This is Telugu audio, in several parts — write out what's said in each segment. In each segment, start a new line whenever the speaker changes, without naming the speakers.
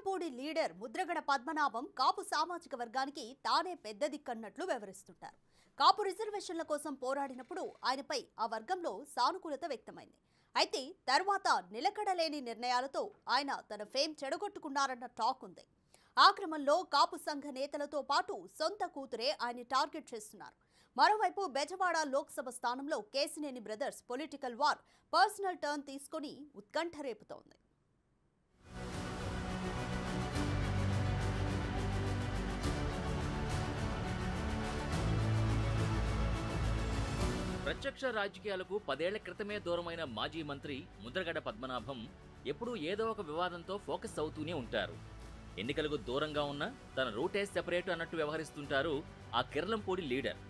కిర్లంపూడి లీడర్ ముద్రగడ పద్మనాభం కాపు సామాజిక వర్గానికి తానే పెద్ద దిక్కన్నట్లు వివరిస్తుంటారు. కాపు రిజర్వేషన్ల కోసం పోరాడినప్పుడు ఆయనపై ఆ వర్గంలో సానుకూలత వ్యక్తమైంది. అయితే తర్వాత నిలకడలేని నిర్ణయాలతో ఆయన తన ఫేమ్ చెడగొట్టుకున్నారన్న టాక్ ఉంది. ఆ క్రమంలో కాపు సంఘ నేతలతో పాటు సొంత కూతురే ఆయన టార్గెట్ చేస్తున్నారు. మరోవైపు బెజవాడ లోక్సభ స్థానంలో Kesineni brothers political war personal turn తీసుకుని ఉత్కంఠ రేపుతోంది.
ప్రత్యక్ష రాజకీయాలకు 10 ఏళ్ల క్రితమే దూరమైన మాజీ మంత్రి ముద్రగడ పద్మనాభం ఎప్పుడూ ఏదో ఒక వివాదంతో ఫోకస్ అవుతూనే ఉంటారు. ఎన్నికలకు దూరంగా ఉన్న తన రూటే సెపరేట్ అన్నట్టు వ్యవహరిస్తుంటారు ఆ కిర్లంపూడి లీడర్.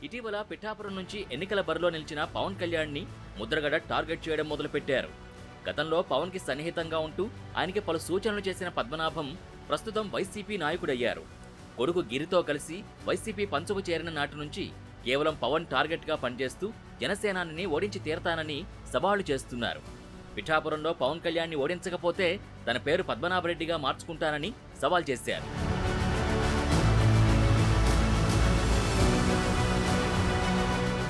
ఇటీవల పిఠాపురం నుంచి ఎన్నికల బరిలో నిలిచిన పవన్ కళ్యాణ్ని ముద్రగడ టార్గెట్ చేయడం మొదలుపెట్టారు. గతంలో పవన్కి సన్నిహితంగా ఉంటూ ఆయనకి పలు సూచనలు చేసిన పద్మనాభం ప్రస్తుతం వైసీపీ నాయకుడయ్యారు. కొడుకు గిరితో కలిసి వైసీపీ పంచుకు చేరిన నాటి నుంచి కేవలం పవన్ టార్గెట్గా పనిచేస్తూ జనసేనాని ఓడించి తీరతానని సవాళ్లు చేస్తున్నారు. పిఠాపురంలో పవన్ కళ్యాణ్ని ఓడించకపోతే తన పేరు పద్మనాభరెడ్డిగా మార్చుకుంటానని సవాల్ చేశారు.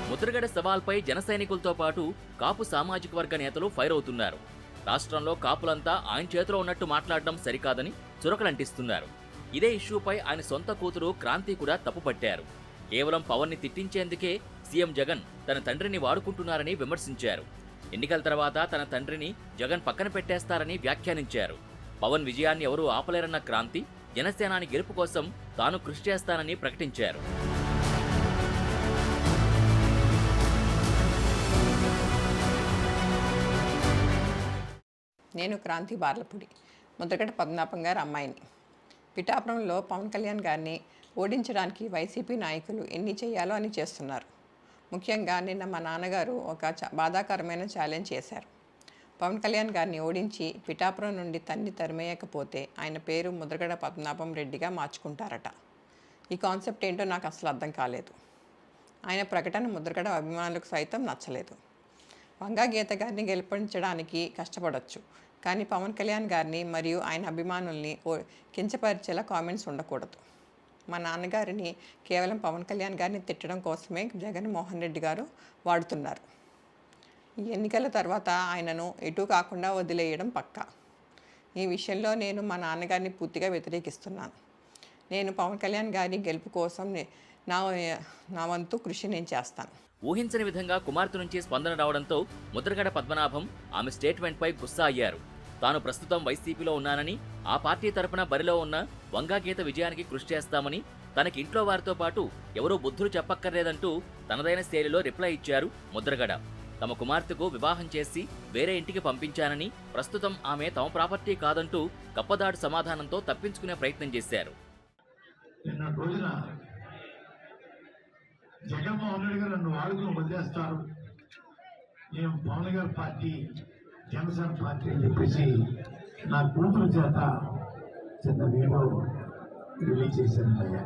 ముద్రగడ సవాల్పై జన సైనికులతో పాటు కాపు సామాజిక వర్గ నేతలు ఫైర్ అవుతున్నారు. రాష్ట్రంలో కాపులంతా ఆయన చేతిలో ఉన్నట్టు మాట్లాడడం సరికాదని చురకలంటిస్తున్నారు. ఇదే ఇష్యూపై ఆయన సొంత కూతురు క్రాంతి కూడా తప్పుపట్టారు. కేవలం పవన్ని తిట్టించేందుకే సీఎం జగన్ తన తండ్రిని వాడుకుంటున్నారని విమర్శించారు. ఎన్నికల తర్వాత తన తండ్రిని జగన్ పక్కన పెట్టేస్తారని వ్యాఖ్యానించారు. పవన్ విజయాన్ని ఎవరూ ఆపలేరన్న క్రాంతి జనసేనాని గెలుపు కోసం తాను కృషి చేస్తానని ప్రకటించారు.
నేను క్రాంతి బార్లపూడి, ముద్రగడ పద్మనాభం గారి అమ్మాయిని. పిఠాపురంలో పవన్ కళ్యాణ్ గారిని ఓడించడానికి వైసీపీ నాయకులు ఎన్ని చేయాలో అని చేస్తున్నారు. ముఖ్యంగా నిన్న మా నాన్నగారు ఒక బాధాకరమైన ఛాలెంజ్ చేశారు. పవన్ కళ్యాణ్ గారిని ఓడించి పిఠాపురం నుండి తరిమేయకపోతే ఆయన పేరు ముద్రగడ పద్మనాభం రెడ్డిగా మార్చుకుంటారట. ఈ కాన్సెప్ట్ ఏంటో నాకు అసలు అర్థం కాలేదు. ఆయన ప్రకటన ముద్రగడ అభిమానులకు సైతం నచ్చలేదు. వంగా గీత గారిని గెలిపించడానికి కష్టపడవచ్చు, కానీ పవన్ కళ్యాణ్ గారిని మరియు ఆయన అభిమానుల్ని కించపరిచేలా కామెంట్స్ ఉండకూడదు. మా నాన్నగారిని కేవలం పవన్ కళ్యాణ్ గారిని తిట్టడం కోసమే జగన్మోహన్ రెడ్డి గారు వాడుతున్నారు. ఈ ఎన్నికల తర్వాత ఆయనను ఎటు కాకుండా వదిలేయడం పక్కా. ఈ విషయంలో నేను మా నాన్నగారిని పూర్తిగా వ్యతిరేకిస్తున్నాను. నేను పవన్ కళ్యాణ్ గారి గెలుపు కోసం నా వంతు కృషి నేను చేస్తాను.
ఊహించని విధంగా కుమార్తె నుంచి స్పందన రావడంతో ముద్రగడ పద్మనాభం ఆమె స్టేట్మెంట్పై గుస్సా అయ్యారు. తాను ప్రస్తుతం వైసీపీలో ఉన్నానని, ఆ పార్టీ తరపున బరిలో ఉన్న వంగాగీత విజయానికి కృషి చేస్తామని, తనకి ఇంట్లో వారితో పాటు ఎవరూ బుద్ధులు చెప్పక్కర్లేదంటూ తనదైన శైలిలో రిప్లై ఇచ్చారు ముద్రగడ. తమ కుమార్తెకు వివాహం చేసి వేరే ఇంటికి పంపించానని, ప్రస్తుతం ఆమె తమ ప్రాపర్టీ కాదంటూ కప్పదాడు సమాధానంతో తప్పించుకునే ప్రయత్నం చేశారు.
జగన్మోహన్ రెడ్డి గారు నన్ను వాడుకుని వదిలేస్తారు, నేను పవన్ గారి పార్టీ జనసేన పార్టీ అని చెప్పేసి నా కూతురు చేత చిన్న వీడియో రిలీజ్ చేశాను. అయ్యా,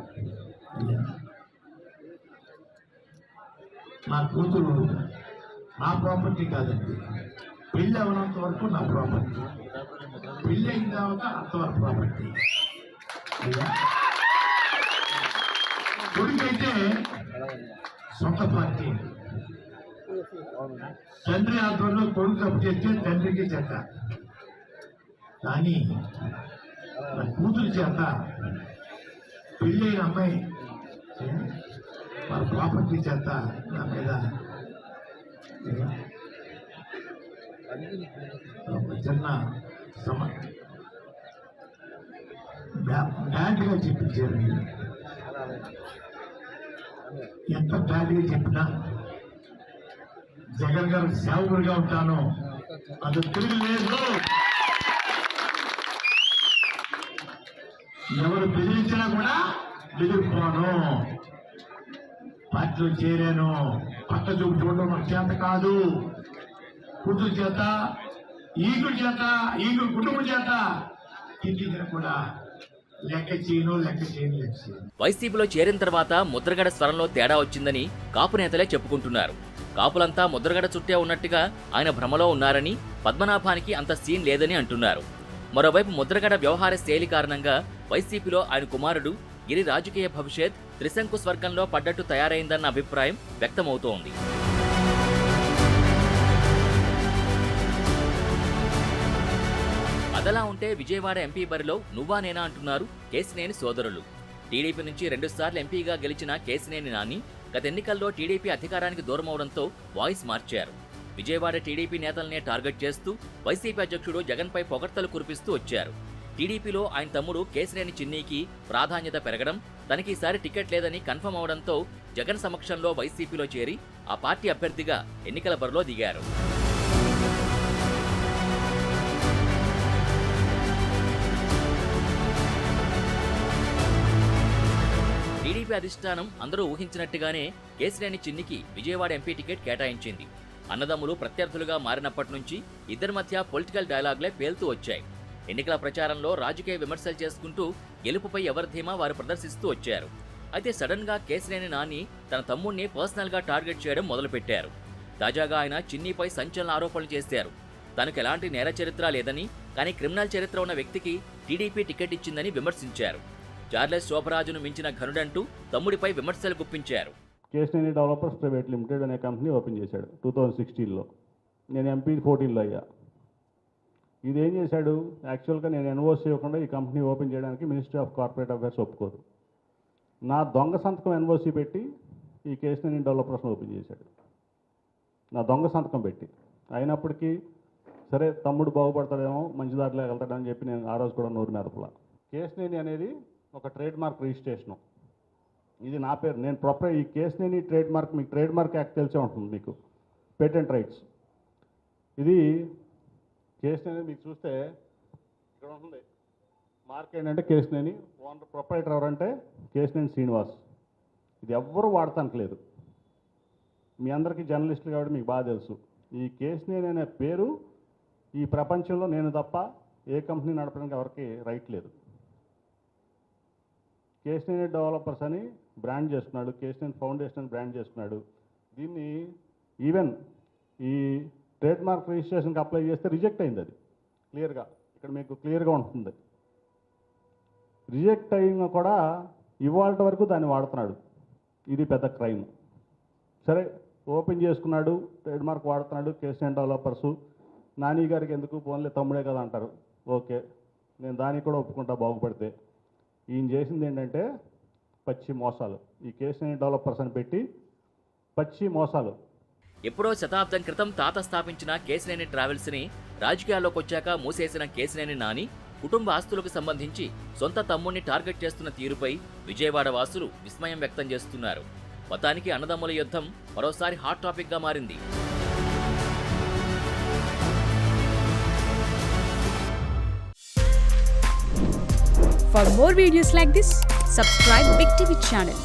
నా కూతురు నా ప్రాపర్టీ కాదండి. పెళ్ళి అవనంత వరకు నా ప్రాపర్టీ, పెళ్ళి అయిన తర్వాత అంతవరకు ప్రాపర్టీ. అయ్యా, కొడుకైతే సొంత పార్టీ, తండ్రి ఆధ్వర్యంలో కొడుకు తప్పు చేస్తే తండ్రికి చేత, కానీ నా కూతురు చేత పెళ్ళి అయిన అమ్మాయి వాళ్ళ ప్రాపర్టీ చేత నా మీద చిన్న బ్యాడ్గా చెప్పించారు. ఎంత బ్యాడ్గా చెప్పినా జగన్ గారు సేవకుడిగా ఉంటాను, అది తిరిగి లేదు. ఎవరు బెదిరించినా కూడా బెదిరిపోను. పార్టీలో చేరాను, పక్క చూపు చూడడం నాకు చేత కాదు. కూతురు చేత, ఈగుడి చేత, ఈగుడు కుటుంబం చేత తిట్టించిన కూడా లెక్క చేయను.
వైసీపీలో చేరిన తర్వాత ముద్రగడ స్వరంలో తేడా వచ్చిందని కాపు నేతలే చెప్పుకుంటున్నారు. కాపులంతా ముద్రగడ చుట్టే ఉన్నట్టుగా ఆయన భ్రమలో ఉన్నారని, పద్మనాభానికి అంత సీన్ లేదని అంటున్నారు. మరోవైపు ముద్రగడ వ్యవహార శైలి కారణంగా వైసీపీలో ఆయన కుమారుడు గిరి రాజకీయ భవిష్యత్ త్రిశంకు స్వర్గంలో పడ్డట్టు తయారైందన్న అభిప్రాయం వ్యక్తమవుతోంది. అదలా ఉంటే విజయవాడ ఎంపీ బరిలో నువ్వా నేనా అంటున్నారు కేశినేని సోదరులు. టీడీపీ నుంచి 2 సార్లు ఎంపీగా గెలిచిన కేశినేని నాని గత ఎన్నికల్లో టీడీపీ అధికారానికి దూరమవడంతో వాయిస్ మార్చారు. విజయవాడ టీడీపీ నేతలనే టార్గెట్ చేస్తూ వైసీపీ అధ్యక్షుడు జగన్పై పొగడ్తలు కురిపిస్తూ వచ్చారు. టీడీపీలో ఆయన తమ్ముడు కేశినేని చిన్నీకి ప్రాధాన్యత పెరగడం, తనకీసారి టికెట్ లేదని కన్ఫర్మ్ అవడంతో జగన్ సమక్షంలో వైసీపీలో చేరి ఆ పార్టీ అభ్యర్థిగా ఎన్నికల బరిలో దిగారు. టీడీపీ అధిష్టానం అందరూ ఊహించినట్టుగానే కేశినేని చిన్నికి విజయవాడ ఎంపీ టికెట్ కేటాయించింది. అన్నదమ్ములు ప్రత్యర్థులుగా మారినప్పటి నుంచి ఇద్దరి మధ్య పొలిటికల్ డైలాగులే పేలుతూ వచ్చాయి. ఎన్నికల ప్రచారంలో రాజకీయ విమర్శలు చేసుకుంటూ గెలుపుపై ఎవరి ధీమా వారు ప్రదర్శిస్తూ వచ్చారు. అయితే సడన్ గా కేశినేని నాని తన తమ్ముణ్ణి పర్సనల్ గా టార్గెట్ చేయడం మొదలుపెట్టారు. తాజాగా ఆయన చిన్నీపై సంచలన ఆరోపణలు చేశారు. తనకు ఎలాంటి నేర చరిత్ర లేదని, కానీ క్రిమినల్ చరిత్ర ఉన్న వ్యక్తికి టీడీపీ టికెట్ ఇచ్చిందని విమర్శించారు. చార్లెస్ శోభరాజును మించిన ఘనుడంటూ తమ్ముడిపై విమర్శలు గుప్పించారు.
కేశినేని డెవలపర్స్ ప్రైవేట్ లిమిటెడ్ అనే కంపెనీ ఓపెన్ చేశాడు 2016లో. నేను ఎంపీ 14లో అయ్యా. ఇది ఏం చేశాడు, యాక్చువల్గా నేను ఎన్ఓసి ఇవ్వకుండా ఈ కంపెనీ ఓపెన్ చేయడానికి మినిస్ట్రీ ఆఫ్ కార్పొరేట్ అఫైర్స్ ఒప్పుకోదు. నా దొంగ సంతకం ఎన్ఓసి పెట్టి ఈ కేశినేని డెవలపర్స్ని ఓపెన్ చేశాడు. నా దొంగ సంతకం పెట్టి. అయినప్పటికీ సరే తమ్ముడు బాగుపడతాడేమో, మంచి దారిలో వెళ్తాడని చెప్పి నేను ఆ రోజు కూడా నోరు మెదపలా. కేశినేని అనేది ఒక ట్రేడ్ మార్క్ రిజిస్ట్రేషను. ఇది నా పేరు, నేను ఈ కేశినేని ట్రేడ్ మార్క్, మీకు ట్రేడ్ మార్క్ యాక్ట్ తెలిసే ఉంటుంది మీకు, పేటెంట్ రైట్స్. ఇది కేశినేని మీకు చూస్తే ఇక్కడ ఉంటుంది. మార్క్ ఏంటంటే కేశినేని, ఓనర్ ప్రొపరైటర్ ఎవరంటే కేశినేని శ్రీనివాస్. ఇది ఎవ్వరూ వాడటానికి లేదు. మీ అందరికీ జర్నలిస్టులు కాబట్టి మీకు బాగా తెలుసు. ఈ కేశినేని అనే పేరు ఈ ప్రపంచంలో నేను తప్ప ఏ కంపెనీ నడపడానికి ఎవరికి రైట్ లేదు. కేశినేని డెవలపర్స్ అని బ్రాండ్ చేస్తున్నాడు, కేశినేని ఫౌండేషన్ అని బ్రాండ్ చేస్తున్నాడు. దీన్ని ఈవెన్ ఈ ట్రేడ్ మార్క్ రిజిస్ట్రేషన్కి అప్లై చేస్తే రిజెక్ట్ అయింది. అది క్లియర్గా ఇక్కడ మీకు క్లియర్గా ఉంటుంది. రిజెక్ట్ అయినా కూడా ఇవాళ వరకు దాన్ని వాడుతున్నాడు. ఇది పెద్ద క్రైమ్. సరే ఓపెన్ చేసుకున్నాడు, ట్రేడ్ మార్క్ వాడుతున్నాడు కేశినేని డెవలపర్సు. నాని గారికి ఎందుకు పోన్లే తమ్ముడే కదా అంటారు. ఓకే, నేను దానికి కూడా ఒప్పుకుంటా బాగుపడితే. ఈయన చేసింది ఏంటంటే పచ్చి మోసాలు. ఈ కేశినేని డెవలపర్స్ అని పెట్టి పచ్చి మోసాలు.
ఎప్పుడో శతాబ్దం క్రితం తాత స్థాపించిన కేశినేని ట్రావెల్స్ని రాజకీయాల్లోకి వచ్చాక మూసేసిన కేశినేని నాని కుటుంబ ఆస్తులకు సంబంధించి సొంత తమ్ముణ్ణి టార్గెట్ చేస్తున్న తీరుపై విజయవాడ వాసులు విస్మయం వ్యక్తం చేస్తున్నారు. మొత్తానికి అన్నదమ్ముల యుద్ధం మరోసారి హాట్ టాపిక్గా మారింది.
For more videos like this, subscribe Big TV channel.